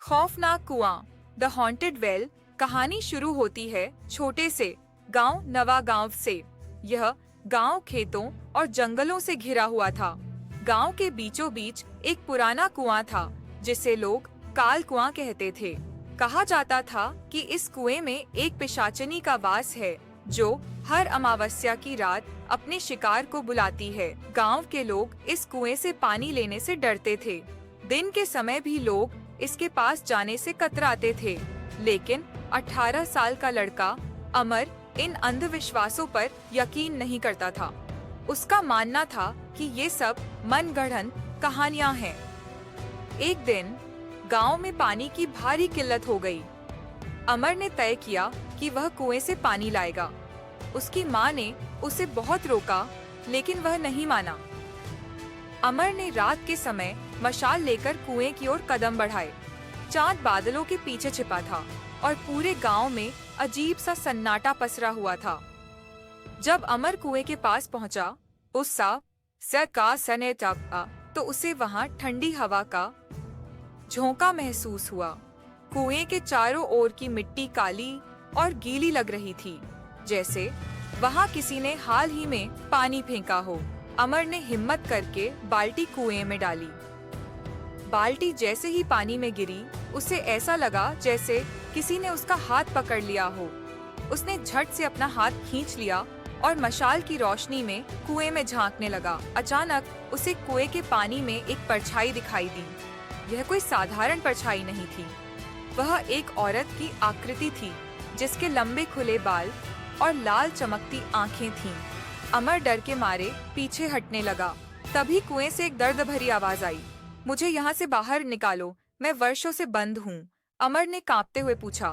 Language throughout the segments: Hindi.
खौफनाक कुआं, द हॉन्टेड वेल। कहानी शुरू होती है छोटे से गांव नवा गांव से। यह गांव खेतों और जंगलों से घिरा हुआ था। गांव के बीचों बीच एक पुराना कुआं था जिसे लोग काल कुआं कहते थे। कहा जाता था कि इस कुएं में एक पिशाचनी का वास है जो हर अमावस्या की रात अपने शिकार को बुलाती है। गांव के लोग इस कुएं से पानी लेने से डरते थे। दिन के समय भी लोग इसके पास जाने से कतराते थे, लेकिन 18 साल का लड़का अमर इन अंधविश्वासों पर यकीन नहीं करता था। उसका मानना था कि ये सब मनगढ़ंत कहानियां हैं। एक दिन गांव में पानी की भारी किल्लत हो गई। अमर ने तय किया कि वह कुएं से पानी लाएगा। उसकी माँ ने उसे बहुत रोका, लेकिन वह नहीं माना। अमर ने रात के समय मशाल लेकर कुएं की ओर कदम बढ़ाए। चांद बादलों के पीछे छिपा था और पूरे गांव में अजीब सा सन्नाटा पसरा हुआ था। जब अमर कुएं के पास पहुंचा, तो उसे वहां ठंडी हवा का झोंका महसूस हुआ। कुएं के चारों ओर की मिट्टी काली और गीली लग रही थी, जैसे वहां किसी ने हाल ही में पानी फेंका हो। अमर ने हिम्मत करके बाल्टी कुएं में डाली। बाल्टी जैसे ही पानी में गिरी, उसे ऐसा लगा जैसे किसी ने उसका हाथ पकड़ लिया हो। उसने झट से अपना हाथ खींच लिया और मशाल की रोशनी में कुएं में झांकने लगा। अचानक उसे कुएं के पानी में एक परछाई दिखाई दी। यह कोई साधारण परछाई नहीं थी। वह एक औरत की आकृति थी जिसके लंबे खुले बाल और लाल चमकती आंखें थीं। अमर डर के मारे पीछे हटने लगा। तभी कुएं से एक दर्द भरी आवाज आई, मुझे यहाँ से बाहर निकालो, मैं वर्षों से बंद हूँ। अमर ने कांपते हुए पूछा,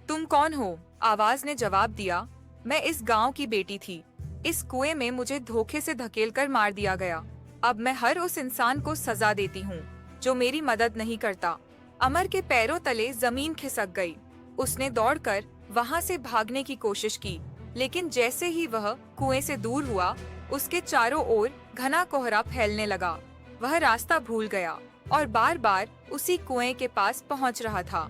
तुम कौन हो? आवाज ने जवाब दिया, मैं इस गांव की बेटी थी। इस कुएं में मुझे धोखे से धकेलकर मार दिया गया। अब मैं हर उस इंसान को सजा देती हूँ जो मेरी मदद नहीं करता। अमर के पैरों तले जमीन खिसक गई। उसने दौड़कर वहाँ से भागने की कोशिश की, लेकिन जैसे ही वह कुएं से दूर हुआ, उसके चारों ओर घना कोहरा फैलने लगा। वह रास्ता भूल गया और बार बार उसी कुएं के पास पहुंच रहा था।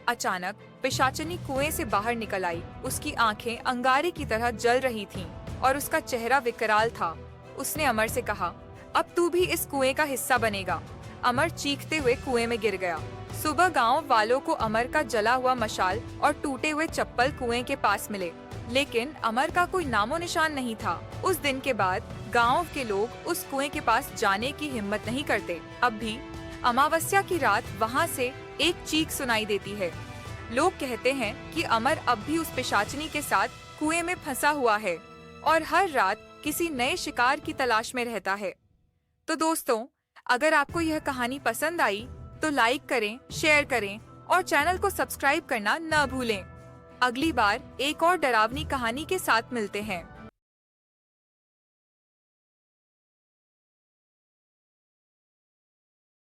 अचानक पिशाचनी कुएं से बाहर निकल आई। उसकी आंखें अंगारे की तरह जल रही थीं और उसका चेहरा विकराल था। उसने अमर से कहा, अब तू भी इस कुएं का हिस्सा बनेगा। अमर चीखते हुए कुएं में गिर गया। सुबह गांव वालों को अमर का जला हुआ मशाल और टूटे हुए चप्पल कुएं के पास मिले, लेकिन अमर का कोई नामो निशान नहीं था। उस दिन के बाद गांव के लोग उस कुएं के पास जाने की हिम्मत नहीं करते। अब भी अमावस्या की रात वहां से एक चीख सुनाई देती है। लोग कहते हैं कि अमर अब भी उस पिशाचनी के साथ कुएं में फंसा हुआ है और हर रात किसी नए शिकार की तलाश में रहता है। तो दोस्तों, अगर आपको यह कहानी पसंद आई तो लाइक करें, शेयर करें और चैनल को सब्सक्राइब करना न भूलें। अगली बार एक और डरावनी कहानी के साथ मिलते हैं।